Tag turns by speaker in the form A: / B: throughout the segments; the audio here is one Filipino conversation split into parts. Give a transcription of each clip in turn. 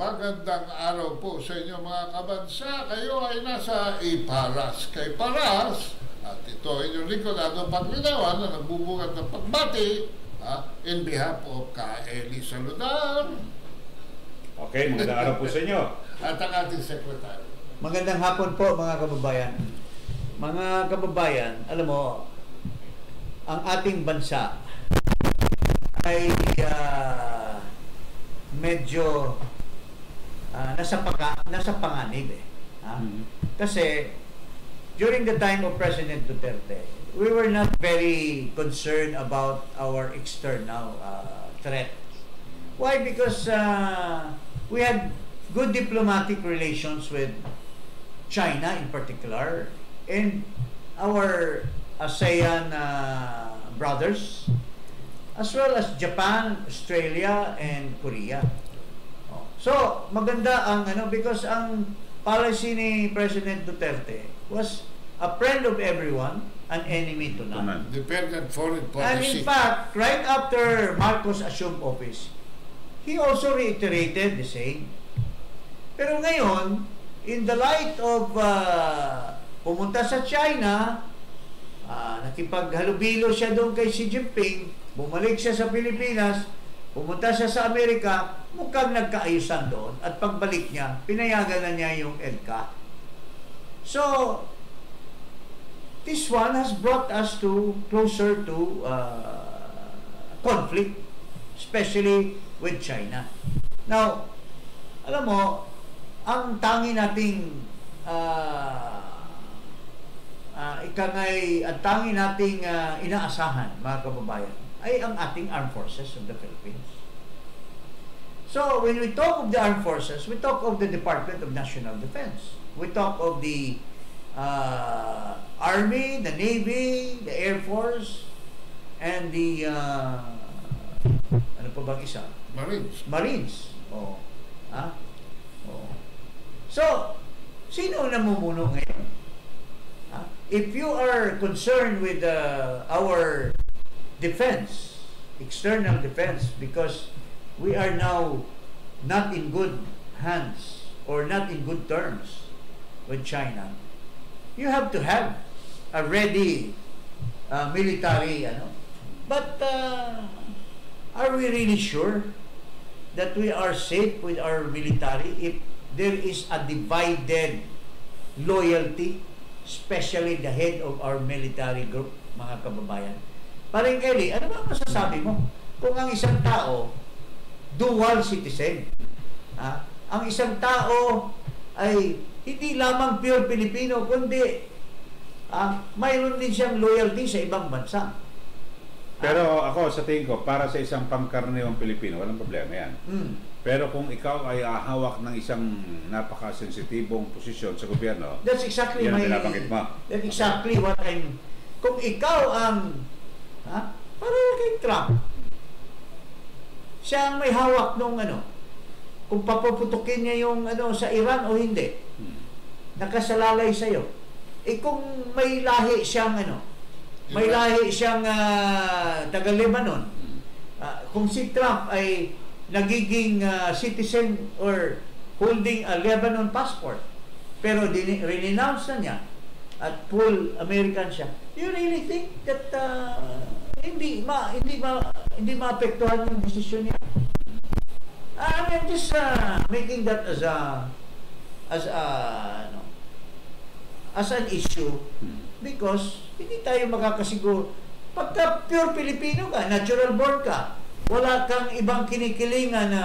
A: Magandang araw po sa inyo mga kabansa. Kayo ay nasa Iparas kay Paras. At ito inyong lingkod, Ado Paglinawan, na nagbubungad ng pagbati in behalf of Ka-Eli Saludar.
B: Okay, magandang araw po sa inyo.
A: At ang ating sekretary.
C: Magandang hapon po mga kababayan. Mga kababayan, alam mo, ang ating bansa ay medyo nasa panganib eh. Kasi during the time of President Duterte, we were not very concerned about our external threat. Why? Because we had good diplomatic relations with China in particular and our ASEAN brothers, as well as Japan, Australia, and Korea. So, maganda ang because ang policy ni President Duterte was a friend of everyone, an enemy to none.
A: Dependent foreign policy.
C: And in fact, right after Marcos assumed office, he also reiterated the same. Pero ngayon, in the light of pumunta sa China, nakipaghalubilo siya doon kay Xi Jinping, bumalik siya sa Pilipinas, pumunta siya sa Amerika, mukhang nagkaayusan doon. At pagbalik niya, pinayagan na niya yung EDCA. So, this one has brought us closer to conflict, especially with China. Now, alam mo, ang tangi nating inaasahan, mga kababayan, ay ang ating armed forces of the Philippines. So, when we talk of the armed forces, we talk of the Department of National Defense. We talk of the Army, the Navy, the Air Force, and the ano pa bang isa? Marines. Oh. So, sino ang namumuno ngayon? If you are concerned with our defense, external defense, because we are now not in good hands or not in good terms with China, you have to have a ready military, But are we really sure that we are safe with our military if there is a divided loyalty, especially the head of our military group, mga kababayan? Paring Eli, ano ba masasabi mo kung ang isang tao dual citizen? Ang isang tao ay hindi lamang pure Pilipino, kundi mayroon din siyang loyalty sa ibang bansa.
B: Pero ako sa tingin ko, para sa isang pangkaraniwang Pilipino, walang problema yan. Pero kung ikaw ay hawak ng isang napakasensitibong posisyon sa gobyerno,
C: that's exactly
B: yan ang binabanggit mo.
C: That's exactly what I'm... Kung ikaw ang... parang kay Trump, siya ang may hawak nung kung papuputukin niya yung sa Iran o hindi. Nakasalalay sa'yo. Kung may lahi siyang may lahi siyang taga-Lebanon, kung si Trump ay nagiging citizen or holding a Lebanon passport, pero renounce na niya at full American siya, do you really think that hindi maapektuhan yung desisyon niya? I'm just making that as an issue because hindi tayo makakasiguro. Pagka pure Filipino ka, natural born ka, wala kang ibang kinikilingan na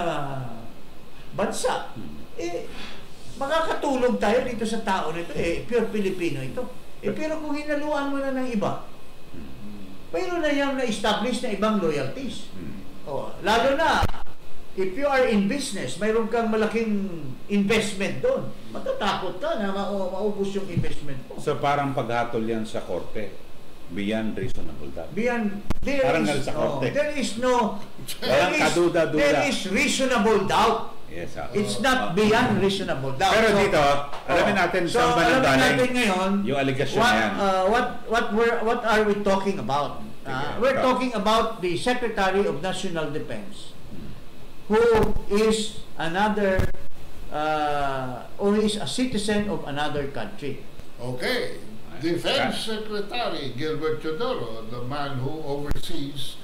C: bansa, makakatulog tayo dito sa tao nito, pure Filipino ito. Pero kung hinaluan mo na ng iba, mayroon na yung na-establish na ibang loyalties. Lalo na, if you are in business, mayroon kang malaking investment doon, matatakot ka na maubos yung investment mo.
B: So parang paghatol yan sa korte, beyond reasonable doubt.
C: There is reasonable doubt.
B: Yes,
C: it's not beyond reasonable doubt.
B: Pero dito, alamin natin saan ba nanggaling
C: ngayon
B: yung allegation yan.
C: What are we talking about? We're talking about the Secretary of National Defense who is another or is a citizen of another country.
A: Okay. Defense Secretary Gilbert Teodoro, the man who oversees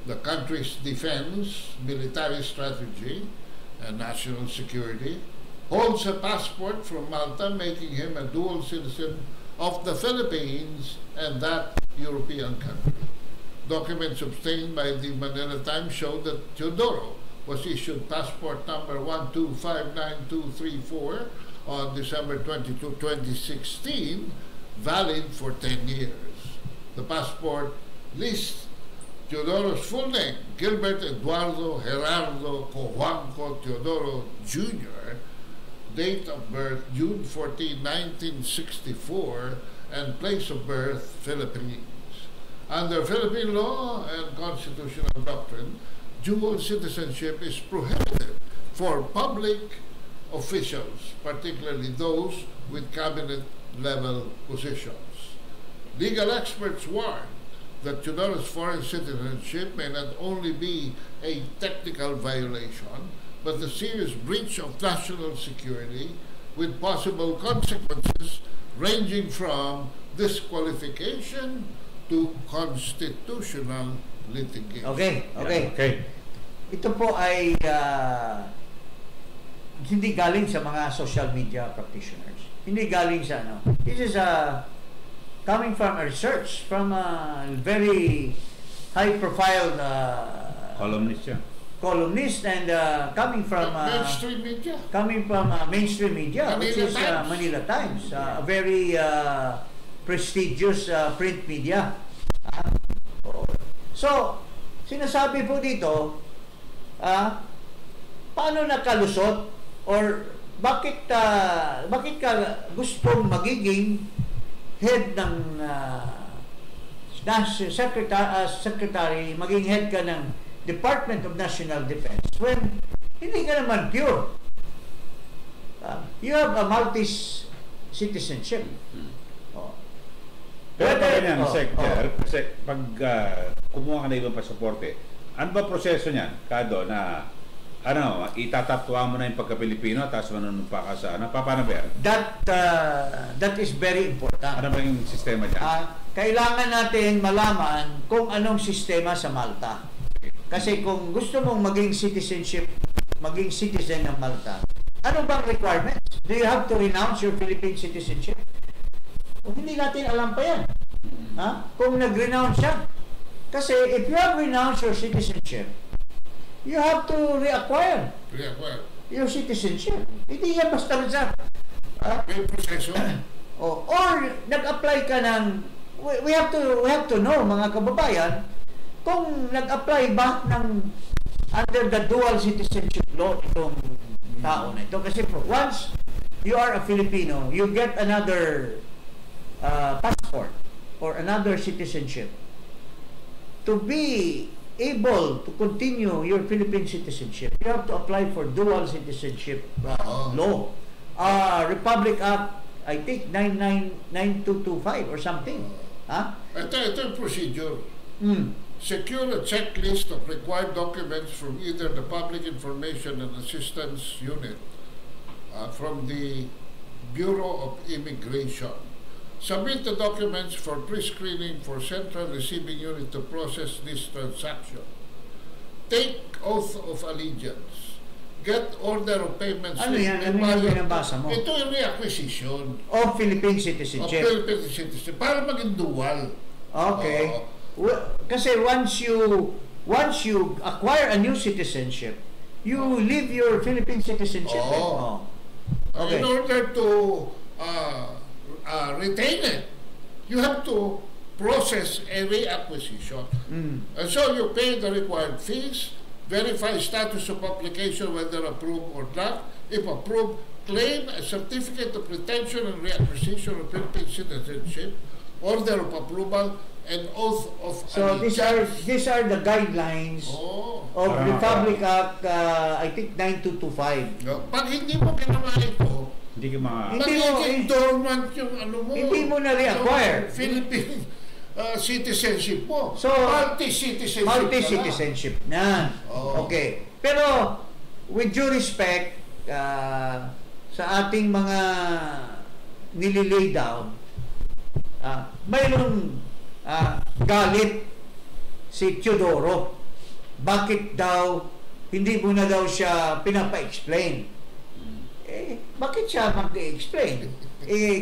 A: the country's defense, military strategy, and national security, holds a passport from Malta, making him a dual citizen of the Philippines and that European country. Documents obtained by the Manila Times show that Teodoro was issued passport number 1259234 on December 22, 2016, valid for 10 years. The passport lists Teodoro's full name, Gilbert Eduardo Gerardo Cojuangco Teodoro Jr., date of birth June 14, 1964, and place of birth Philippines. Under Philippine law and constitutional doctrine, dual citizenship is prohibited for public officials, particularly those with cabinet-level positions. Legal experts warn that Teodoro's foreign citizenship may not only be a technical violation, but a serious breach of national security with possible consequences ranging from disqualification to constitutional litigation.
C: Okay. Ito po ay hindi galing sa mga social media practitioners. Hindi galing sa ano. This is coming from a research from a very high-profile columnist and coming from
A: mainstream media.
C: Mainstream media, which is Manila Times, a very prestigious print media. So, sinasabi po dito, paano nakalusot or bakit ka gustong magiging head ng secretary, maging head ka ng Department of National Defense when hindi ka naman pure. You have a Maltese citizenship.
B: Pero ganyan, kasi pag kumuha ka na ibang pasaporte, ano ba proseso niyan, Kado, na itatatwa mo na yung pagka-Pilipino tapos manunumpa ka sa paano ba yan?
C: That is very important.
B: Ano ba yung sistema niyan?
C: Kailangan natin malaman kung anong sistema sa Malta. Kasi kung gusto mong maging citizen ng Malta, ano bang requirements? Do you have to renounce your Philippine citizenship? Hindi natin alam pa yan. Kung nag-renounce siya. Kasi if you have renounced your citizenship, you have to reacquire your citizenship. Hindi yan basta-basta.
A: May proseso.
C: Or nag-apply ka ng, we have to know, mga kababayan, kung nag-apply ba ng under the dual citizenship law itong tao na ito. Kasi once you are a Filipino, you get another passport or another citizenship. To be able to continue your Philippine citizenship, you have to apply for dual citizenship law. Republic Act, I think 9225 or something.
A: Ito yung procedure. Secure a checklist of required documents from either the Public Information and Assistance Unit, from the Bureau of Immigration. Submit the documents for pre-screening for Central Receiving Unit to process this transaction. Take oath of allegiance. Get order of payments.
C: Ano yan? Ano yung binabasa mo?
A: Ito yung reacquisition
C: of Philippine citizenship.
A: Para maging dual.
C: Okay. Kasi once you acquire a new citizenship, you leave your Philippine citizenship.
A: Okay. In order to retain it, you have to process a reacquisition. And so you pay the required fees, verify status of application whether approved or not. If approved, claim a certificate of retention and reacquisition of Philippine citizenship, order of approval, and oath of allegiance.
C: These are the guidelines of Republic Act, I think 9225.
A: Pag hindi mo ginawa ito, magiging dormant yung mo.
C: Hindi mo na reacquire.
A: Philippine citizenship mo.
C: So,
A: multi-citizenship
C: na. Okay. Pero, with due respect sa ating mga nililay down, mayroong galit si Teodoro. Bakit daw hindi mo na daw siya pinapa-explain? Bakit siya mag-explain?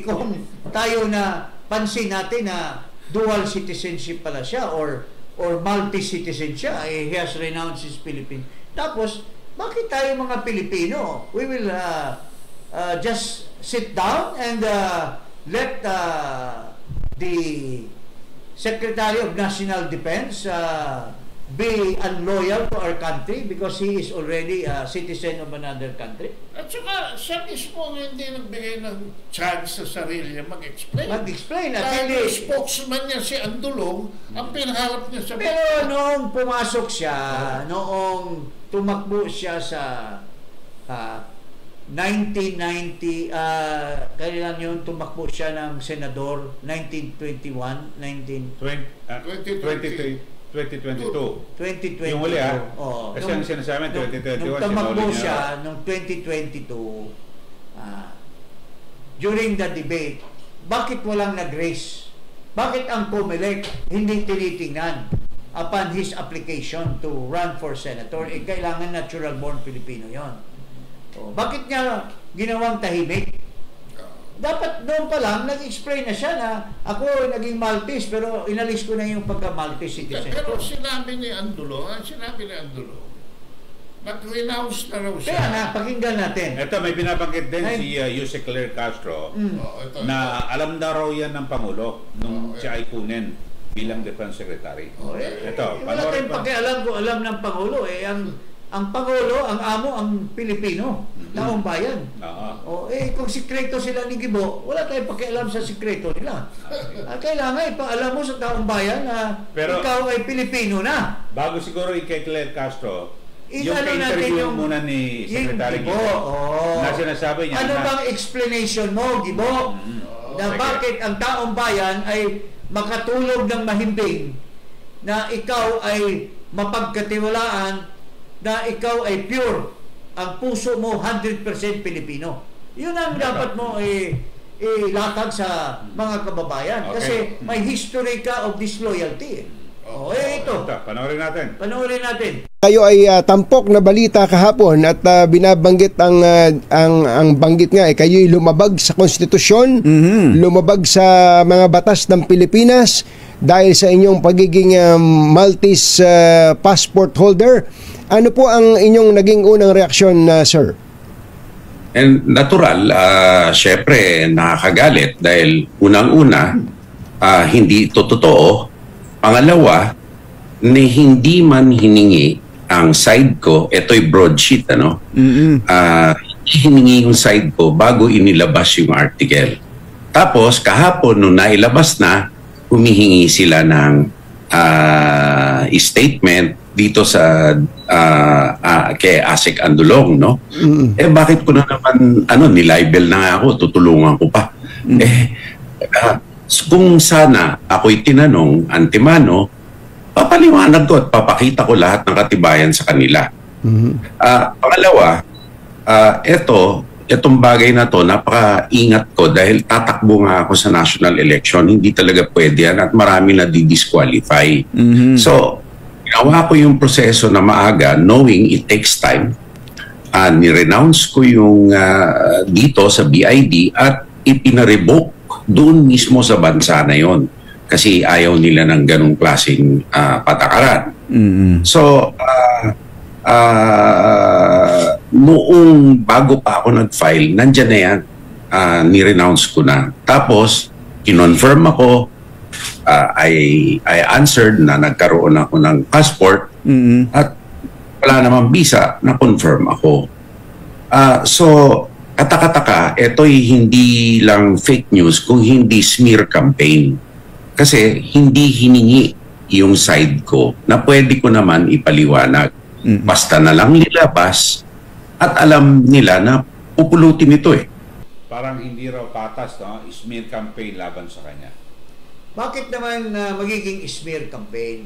C: Kung tayo na pansin natin na dual citizenship pala siya or multi-citizen siya, he has renounced his Philippine. Tapos, bakit tayo mga Pilipino? We will just sit down and let the Secretary of National Defense be unloyal to our country because he is already a citizen of another country?
A: At saka, siya mismo hindi nagbigay ng chance sa sarili niya mag-explain.
C: Mag-explain.
A: Dahil yung spokesman niya si Andulong, ang pinaharap niya sa...
C: Pero noong pumasok siya, noong tumakbo siya sa 1990, kailan yun tumakbo siya ng senador, 1921,
B: 2022. Yung uli kasi ang sinasabi 2021.
C: Nung tumakbo siya noong 2022, during the debate, bakit walang nag-raise? Bakit ang COMELEC hindi tinitingnan upon his application to run for senator? Kailangan natural-born Filipino yon. Bakit niya ginawang tahimik? Dapat doon pa lang, nag-explain na siya na ako naging Maltese pero inalis ko na yung pagka-Maltese citizen.
A: Pero sinabi ni Andulong, nag-renounce na raw siya.
C: Kaya na, pakinggan natin.
B: Ito, may binabanggit din si Jose Claire Castro na alam na raw yan ng Pangulo nung siya ay kunin bilang Defense Secretary. Ito,
C: wala tayong pakialam kung alam ng Pangulo. Ang Pangulo, ang amo, ang Pilipino, taong bayan. Kung sikreto sila ni Gibo, wala tayong pakialam sa sikreto nila. Kailangan ipaalam mo sa taong bayan na ikaw ay Pilipino na.
B: Bago siguro kay Claire Castro, yung interview muna ni Secretary Gibo na sinasabi niya
C: ano bang explanation mo, Gibo? Na bakit ang taong bayan ay makatulog ng mahimbing na ikaw ay mapagkatiwalaan, na ikaw ay pure, ang puso mo 100% Pilipino. Yun ang dapat mo ilatag sa mga kababayan. Kasi may history ka of disloyalty. Ito.
B: Panoorin natin.
D: Kayo ay tampok na balita kahapon at binabanggit ang banggit nga kayo'y lumabag sa konstitusyon, lumabag sa mga batas ng Pilipinas dahil sa inyong pagiging Maltese passport holder. Ano po ang inyong naging unang reaksyon, sir?
E: And natural, syempre nakakagalit dahil unang-una, hindi ito totoo. Pangalawa, hindi man hiningi ang side ko, ito'y broadsheet, hiningi yung side ko bago inilabas yung article. Tapos, kahapon, nung nailabas na, humihingi sila ng statement dito sa kay Asik Andulong, no? Bakit ko na naman nilibel na nga ako, tutulungan ko pa. Kung sana ako'y tinanong antemano, papaliwanag ko at papakita ko lahat ng katibayan sa kanila. Pangalawa, itong bagay na to, napaka-ingat ko dahil tatakbo nga ako sa national election. Hindi talaga pwede yan at marami na di-disqualify. So, ginawa ko yung proseso na maaga, knowing it takes time. Ni-renounce ko yung dito sa BID at ipinarevoke doon mismo sa bansa na yon kasi ayaw nila ng ganong klaseng patakaran. So, noong bago pa ako nag-file, nandyan na yan. Ni-renounce ko na. Tapos, kinonfirm ako, I answered na nagkaroon ako ng passport at wala namang visa, na-confirm ako. So, kataka-taka, ito'y hindi lang fake news kung hindi smear campaign. Kasi hindi hiningi yung side ko na pwede ko naman ipaliwanag. Basta na lang nilabas at alam nila na pupulutin ito
B: Parang hindi raw patas, no? Smear campaign laban sa kanya.
C: Bakit naman magiging smear campaign?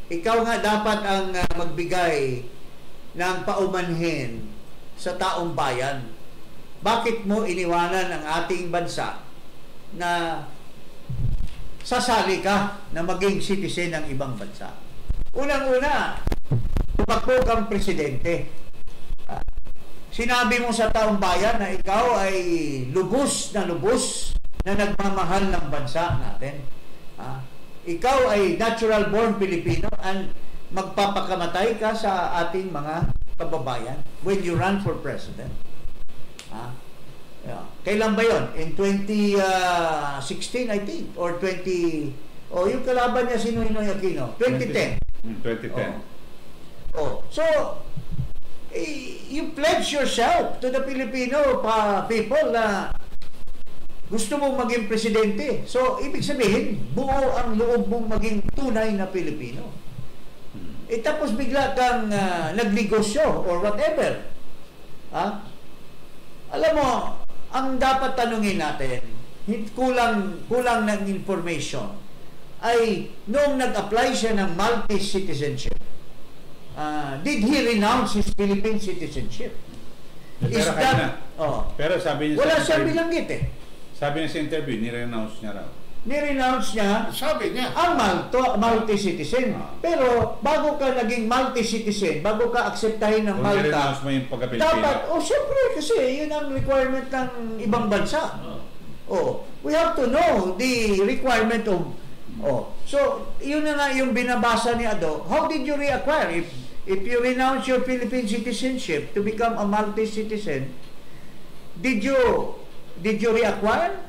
C: Ikaw nga dapat ang magbigay ng paumanhin sa taong bayan. Bakit mo iniwanan ang ating bansa na sasali ka na maging citizen ng ibang bansa? Unang-una, tumakbo kang presidente. Sinabi mo sa taong bayan na ikaw ay lubos na nagmamahal ng bansa natin. Ikaw ay natural born Filipino and magpapakamatay ka sa ating mga kababayan when you run for president. Kailan ba yon? In 2016, I think, or 20... yung kalaban niya, sino Noy Aquino? 2010.
B: 2010.
C: So, you pledge yourself to the Filipino people na gusto mong maging presidente. So, ibig sabihin, buo ang loob mong maging tunay na Pilipino. Tapos bigla kang nagnegosyo or whatever. Alam mo, ang dapat tanungin natin, kulang ng information, ay noong nag-apply siya ng Maltese citizenship, did he renounce his Philippine citizenship?
B: Pero sabi niya
C: wala
B: sa
C: siyang bilanggit eh.
B: Sabi niya sa interview, ni-renounce niya raw.
C: Ni-renounce niya
A: Sabi niya.
C: ang Maltese citizen. Pero bago ka naging Maltese citizen, bago ka akseptahin ng
B: Kung
C: Malta,
B: ni-renounce mo yung pagka-Pilipino.
C: dapat, syempre, kasi yun ang requirement ng ibang bansa. We have to know the requirement of... So, yun na nga yung binabasa ni Ado. How did you reacquire? If you renounce your Philippine citizenship to become a Maltese citizen, did you reacquire?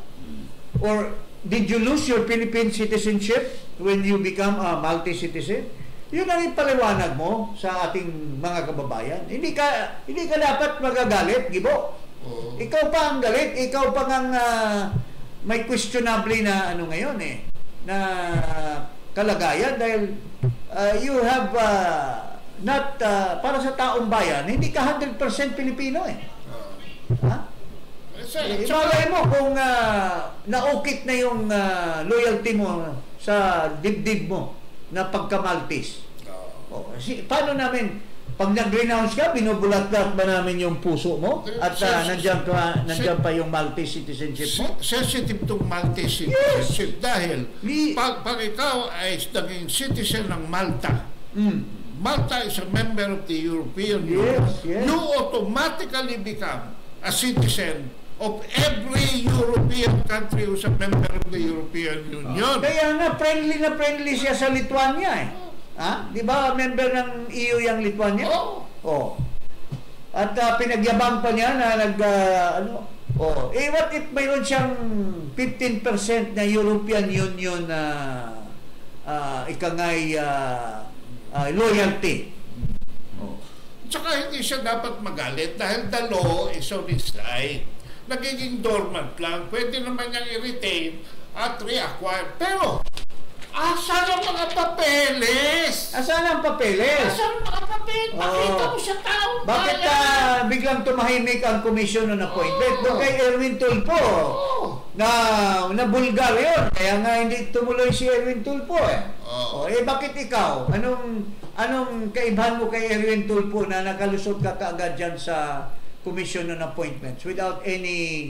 C: Or did you lose your Philippine citizenship when you become a Maltese citizen? Yun ang ipaliwanag mo sa ating mga kababayan. Hindi ka dapat magagalit, Gibo. Ikaw pa ang galit, ikaw pa ang may questionable na ngayon na kalagayan dahil you have not para sa taong bayan, hindi ka 100% Pilipino Malay mo kung naukit na yung loyalty mo sa dibdib mo na pagka-Maltese. Paano namin, pag nag-renounce ka, binubulat-lat ba namin yung puso mo? At nandiyan pa yung Maltese citizenship mo?
A: Sensitive to Maltese citizenship dahil pag ikaw ay naging citizen ng Malta, Malta is a member of the European Union. You automatically become a citizen of every European country who's a member of the European Union.
C: Kaya nga, friendly siya sa Lithuania Di ba member ng EU yung Lithuania? At pinagyabang pa niya na what if mayroon siyang 15% na European Union na loyalty.
A: Tsaka hindi siya dapat magalit dahil the law is on his side. Nagiging dormant lang. Pwede naman niyang i-retain at reacquire. Pero, asan ang mga papeles?
C: Asan ang papeles?
A: Asan ang mga papeles? Pakita mo sa taong bayan.
C: Bakit biglang tumahimik ang commission on appointment? Doon kay Erwin Tulfo. Na bulgar yun. Kaya nga hindi tumuloy si Erwin Tulfo bakit ikaw? Anong kaibahan mo kay Erwin Tulfo na nakalusot ka kaagad dyan sa commission on appointments without any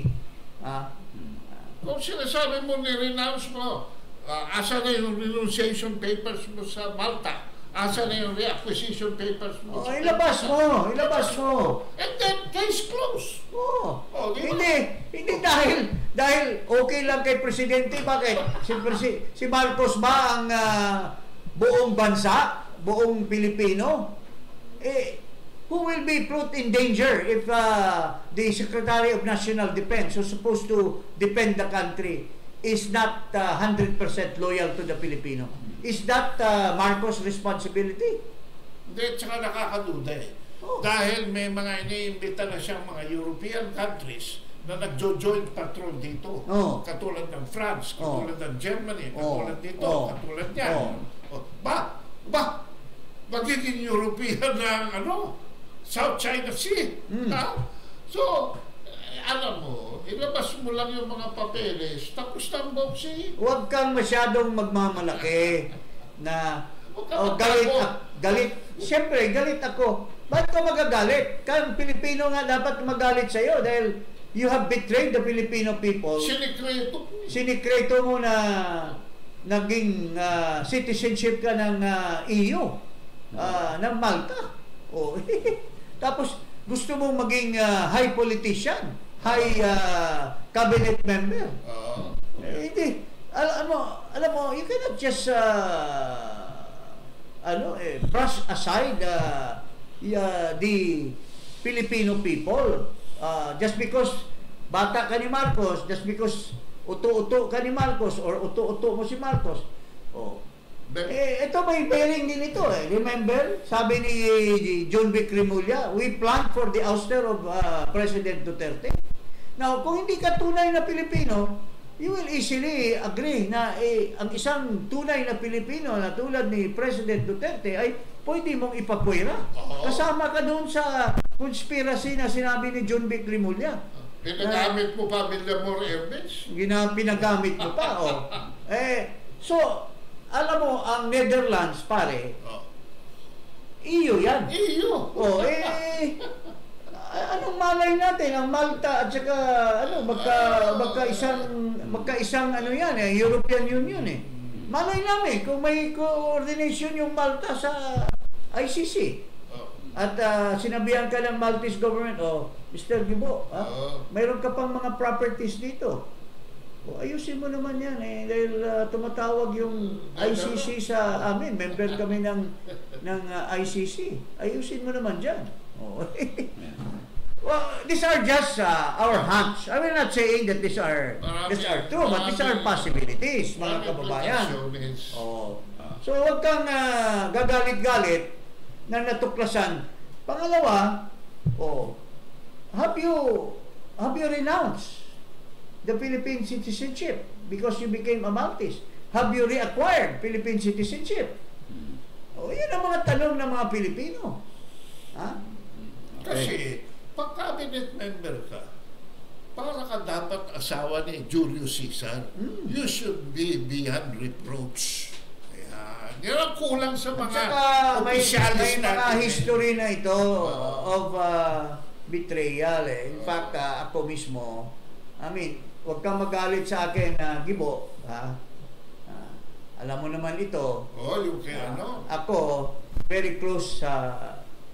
A: kung sinasabi mo ni-renounce mo, asa na yung renunciation papers mo sa Malta? Asa na yung reacquisition papers mo sa
C: ilabas mo.
A: And then, case closed.
C: Hindi dahil okay lang kay Presidente. Bakit? Si Marcos ba ang buong bansa, buong Pilipino? Who will be put in danger if the Secretary of National Defense, who's supposed to defend the country, is not 100% loyal to the Filipino? Is that Marcos' responsibility?
A: Hindi, tsaka nakakaduda Dahil may mga iniimbita na siyang mga European countries na nagjo-joint patrol dito. Katulad ng France, katulad ng Germany, katulad dito, katulad niyan. Magiging European ng South China Sea. So, alam mo, ilabas mo lang yung mga papeles, tapos na ang boxing.
C: Huwag kang masyadong magmamalaki na galit. Siyempre, galit ako. Bakit ka magagalit? Kang Pilipino nga dapat magalit sa'yo dahil you have betrayed the Filipino people. Sinikreto mo na naging citizenship ka ng EU, ng Malta. Oh. Tapos gusto mong maging high politician, high cabinet member. Hindi. Alam mo, you cannot just brush aside the Filipino people just because bata ka ni Marcos, just because uto-uto ka ni Marcos or uto-uto mo si Marcos. Ito may bearing din ito. Remember, sabi ni John Vic Remulla, we planned for the ouster of President Duterte. Now, kung hindi ka tunay na Pilipino, you will easily agree na ang isang tunay na Pilipino na tulad ni President Duterte ay pwede mong ipapwera. Kasama ka doon sa conspiracy na sinabi ni John Vic Remulla.
A: Pinagamit mo pa Villamor Airways?
C: Pinagamit mo pa, so, alam mo, ang Netherlands, pare, EU yan.
A: EU?
C: Anong malay natin? Ang Malta at saka, magkaisang yan, European Union Malay namin kung may coordination yung Malta sa ICC. At sinabihan ka ng Maltese government, Mr. Gibo, mayroon ka pang mga properties dito. Ayusin mo naman yan dahil tumatawag yung ICC sa amin. Member kami ng ICC. Ayusin mo naman dyan. Well, these are just our hunch. I will not saying that these are true, but these are possibilities, mga kababayan. So, huwag kang gagalit-galit na natuklasan. Pangalawa, have you renounced the Philippine citizenship because you became a Maltese? Have you reacquired Philippine citizenship? Yan ang mga tanong ng mga Pilipino.
A: Kasi, pag cabinet member ka, para ka dapat asawa ni Julius Caesar, you should be beyond reproach. Yan ang kulang sa mga opisyalis natin.
C: May mga history na ito of betrayal. In fact, ako mismo, huwag kang magalit sa akin na Gibo. Alam mo naman ito.
A: Yung kaya
C: ako, very close sa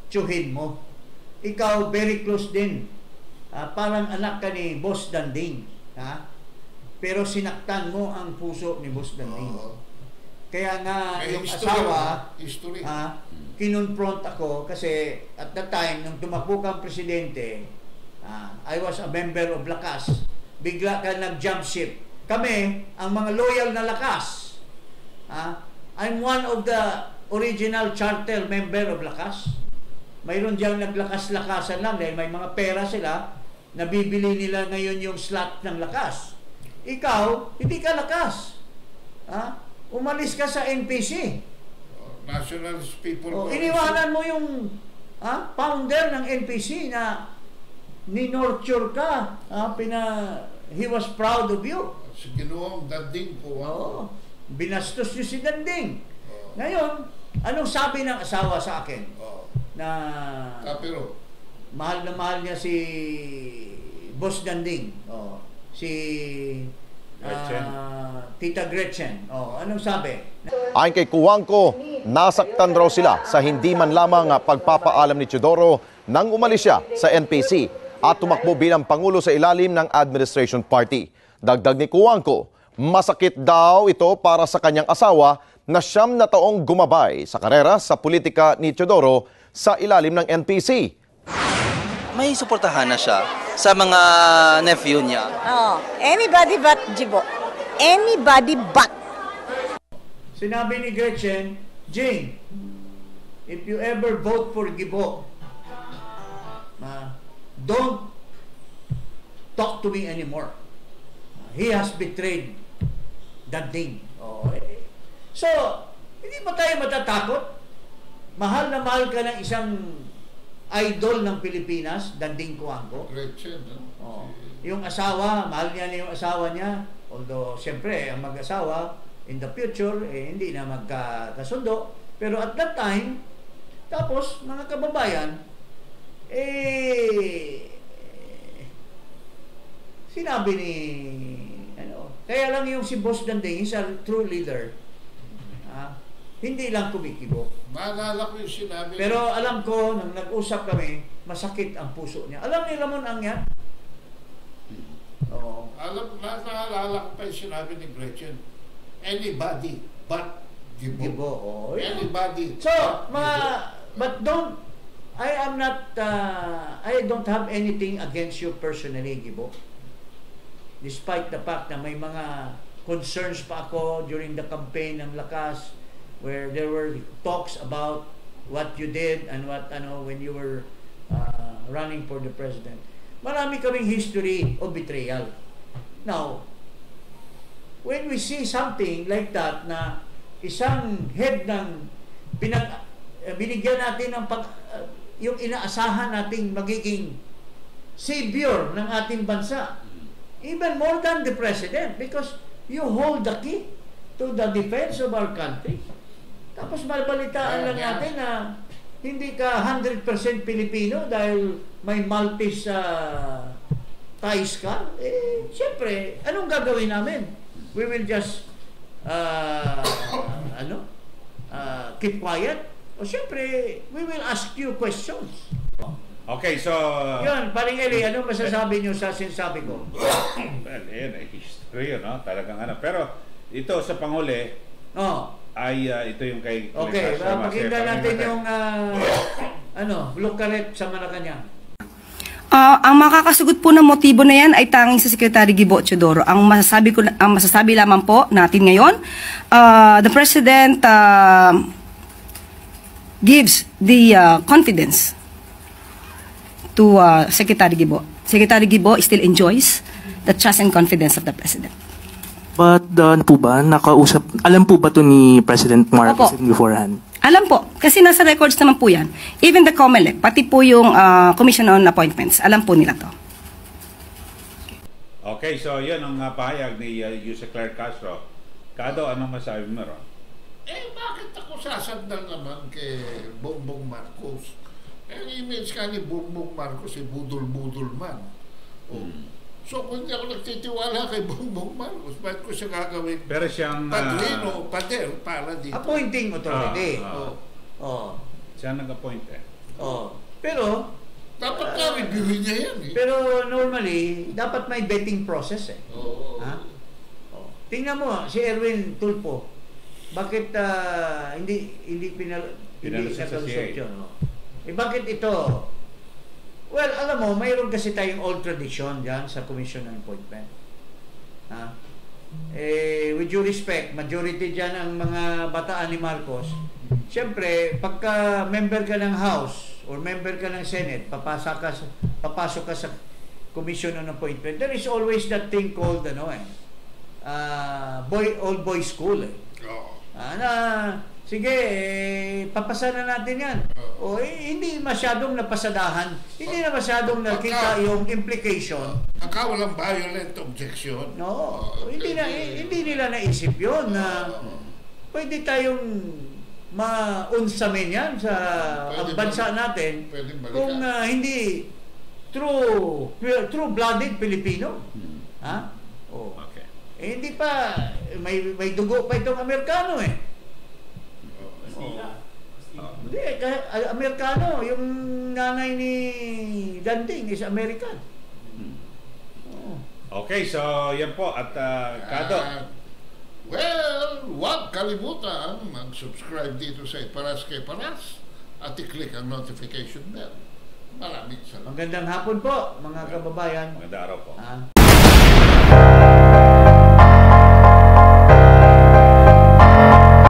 C: tsuhin mo. Ikaw, very close din. Parang anak ka ni Boss Danding. Pero sinaktan mo ang puso ni Boss Danding. Kaya nga yung asawa, kinonfront ako kasi at that time, nung tumakbo kang presidente, I was a member of Lakas. Bigla ka nag-jump ship. Kami, ang mga loyal na Lakas, I'm one of the original charter member of Lakas. Mayroon diyang naglakas-lakasan lang dahil may mga pera sila, nabibili nila ngayon yung slot ng Lakas. Ikaw, hindi ka Lakas. Umalis ka sa NPC.
A: National People
C: iniwanan mo yung founder ng NPC na ni-nurture ka. He was proud of you.
A: Si Ginoong Danding po.
C: Binastos niyo si Danding. Ngayon, anong sabi ng asawa sa akin?
A: Pero
C: mahal na mahal niya si Boss Danding. Si Tita Gretchen. Anong sabi?
F: Ayon kay Cuangco, nasaktan raw sila sa hindi man lamang pagpapaalam ni Teodoro nang umalis siya sa NPC at tumakbo bilang Pangulo sa ilalim ng Administration Party. Dagdag ni Cuangco, masakit daw ito para sa kanyang asawa na 9 na taong gumabay sa karera sa politika ni Teodoro sa ilalim ng NPC.
G: May suportahan na siya sa mga nephew niya.
H: Anybody but Gibo. Anybody but.
C: Sinabi ni Gretchen, Jane, if you ever vote for Gibo, don't talk to me anymore. He has betrayed Danding. So, hindi ba tayo matatakot? Mahal na mahal ka ng isang idol ng Pilipinas, Danding Cuangco.
A: Gretchen,
C: Yung asawa, mahal niya yung asawa niya. Although, siyempre, ang mag-asawa, in the future, hindi na magkasundo. Pero at that time, Tapos, mga kababayan, sinabi ni, kaya lang yung si Boss Danding is a true leader. Hindi lang kumikibo.
A: Maalala ko yung sinabi.
C: Pero alam ko, nang nag-usap kami, masakit ang puso niya. Alam ni Ramon ang yan? Oo.
A: Naalala ko pa yung sinabi ni Gretchen. Anybody but Gibo.
C: Oh, yeah.
A: Anybody.
C: So, but I don't have anything against you personally, Gibo. Despite the fact na may mga concerns pa ako during the campaign ng Lakas, where there were talks about what you did and when you were running for the president. Marami kaming history of betrayal. Now, when we see something like that na isang head ng binigyan natin ng yung inaasahan nating magiging savior ng ating bansa, even more than the president, because you hold the key to the defense of our country. Tapos mabalitaan lang natin na hindi ka 100% Pilipino dahil may Maltese ties ka. Siyempre, anong gagawin namin? We will just keep quiet? O siyempre, we will ask you questions.
B: Okay, so...
C: Yun, paring Eli, anong masasabi nyo sa sinasabi ko?
B: Well, history yun, no? Talagang Pero ito sa Panghuli, ay ito yung kay...
C: Okay, pakinggan natin yung blue caret sa Malacanang.
I: Ang makakasugot po ng motibo na yan ay tanging sa Secretary Gibo Teodoro. Ang masasabi lamang po natin ngayon, the President gives the confidence to Secretary Gibo. Secretary Gibo still enjoys the trust and confidence of the President.
J: But po ba, alam po ba ito ni President Marcos beforehand?
I: Alam po, kasi nasa records naman po yan. Even the COMELEC, pati po yung Commission on Appointments, alam po nila to.
B: Okay, so yan ang pahayag ni Yuse Claire Castro. Kado, anong masabi mo ron?
A: Bakit ako sasandal naman kay Bongbong Marcos? Ang image ka ni Bongbong Marcos, budol-budol man. So kung hindi ako nagtitiwala kay Bongbong Marcos, bakit ko siya gagawin?
B: Pero siyang...
A: Padrino, pader, para dito.
C: Appointing authority.
B: Siya nag-appoint
C: Pero...
A: Dapat reviewin niya yan
C: Pero normally, dapat may vetting process Tingnan mo, si Erwin Tulfo, bakit hindi nakalusot yun? Bakit ito? Well, alam mo, mayroon kasi tayong old tradition dyan sa Commission on Appointment. With due respect, majority dyan ang mga bataan ni Marcos. Siyempre, pagka member ka ng House or member ka ng Senate, papasok ka sa Commission on Appointment, there is always that thing called old boy school. Sige, papasa na natin yan. Hindi masyadong napasadahan. Hindi na masyadong nakita yung implication.
A: Walang violent objection.
C: No. Hindi nila naisip yun na pwede tayong maunsamin yan sa ang bansa natin kung hindi true-blooded Pilipino. Hindi pa, may dugo pa itong Amerikano Hindi, Amerikano, yung nanay ni Danding is American.
B: Okay, so yan po at Kado.
A: Well, huwag kalimutan mag-subscribe dito sa Iparas kay Paras at i-click ang notification bell. Maraming salamat.
C: Magandang hapon po, mga kababayan.
B: Magandang araw po.